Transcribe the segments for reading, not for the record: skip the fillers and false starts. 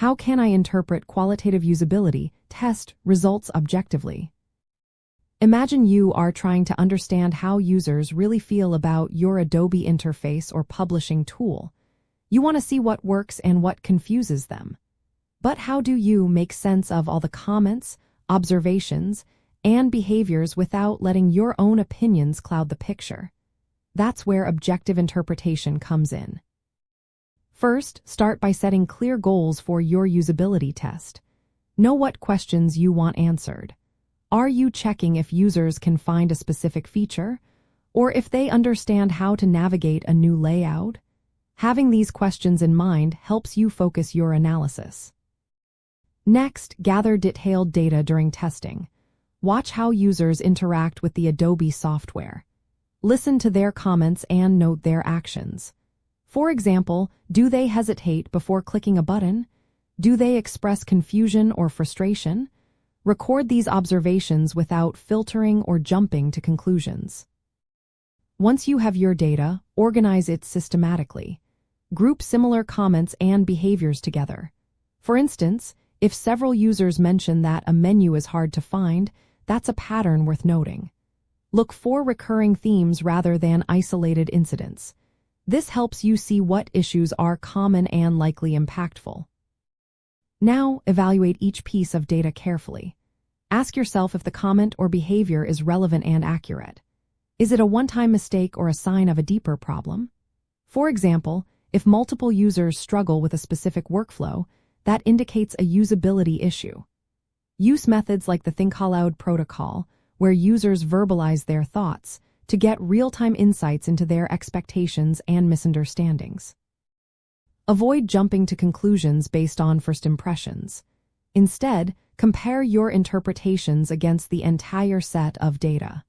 How can I interpret qualitative usability test results objectively? Imagine you are trying to understand how users really feel about your Adobe interface or publishing tool. You want to see what works and what confuses them. But how do you make sense of all the comments, observations, and behaviors without letting your own opinions cloud the picture? That's where objective interpretation comes in. First, start by setting clear goals for your usability test. Know what questions you want answered. Are you checking if users can find a specific feature, or if they understand how to navigate a new layout? Having these questions in mind helps you focus your analysis. Next, gather detailed data during testing. Watch how users interact with the Adobe software. Listen to their comments and note their actions. For example, do they hesitate before clicking a button? Do they express confusion or frustration? Record these observations without filtering or jumping to conclusions. Once you have your data, organize it systematically. Group similar comments and behaviors together. For instance, if several users mention that a menu is hard to find, that's a pattern worth noting. Look for recurring themes rather than isolated incidents. This helps you see what issues are common and likely impactful. Now, evaluate each piece of data carefully. Ask yourself if the comment or behavior is relevant and accurate. Is it a one-time mistake or a sign of a deeper problem? For example, if multiple users struggle with a specific workflow, that indicates a usability issue. Use methods like the Think Aloud protocol, where users verbalize their thoughts, to get real-time insights into their expectations and misunderstandings. Avoid jumping to conclusions based on first impressions. Instead, compare your interpretations against the entire set of data.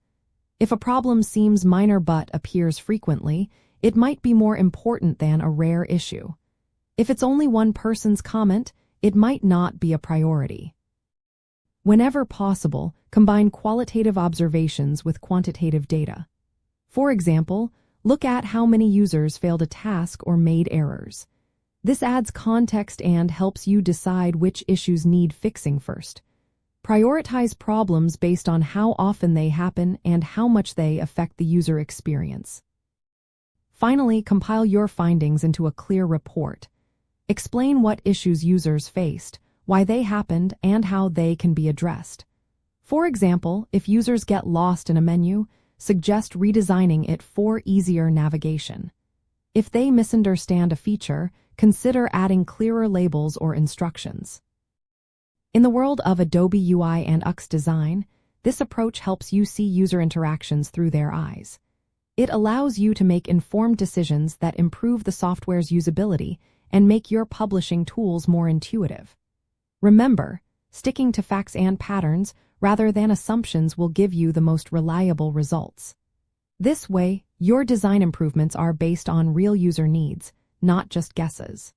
If a problem seems minor but appears frequently, it might be more important than a rare issue. If it's only one person's comment, it might not be a priority. Whenever possible, combine qualitative observations with quantitative data. For example, look at how many users failed a task or made errors. This adds context and helps you decide which issues need fixing first. Prioritize problems based on how often they happen and how much they affect the user experience. Finally, compile your findings into a clear report. Explain what issues users faced, why they happened, and how they can be addressed. For example, if users get lost in a menu, suggest redesigning it for easier navigation. If they misunderstand a feature, consider adding clearer labels or instructions. In the world of Adobe UI and UX design, this approach helps you see user interactions through their eyes. It allows you to make informed decisions that improve the software's usability and make your publishing tools more intuitive. Remember, sticking to facts and patterns rather than assumptions will give you the most reliable results. This way, your design improvements are based on real user needs, not just guesses.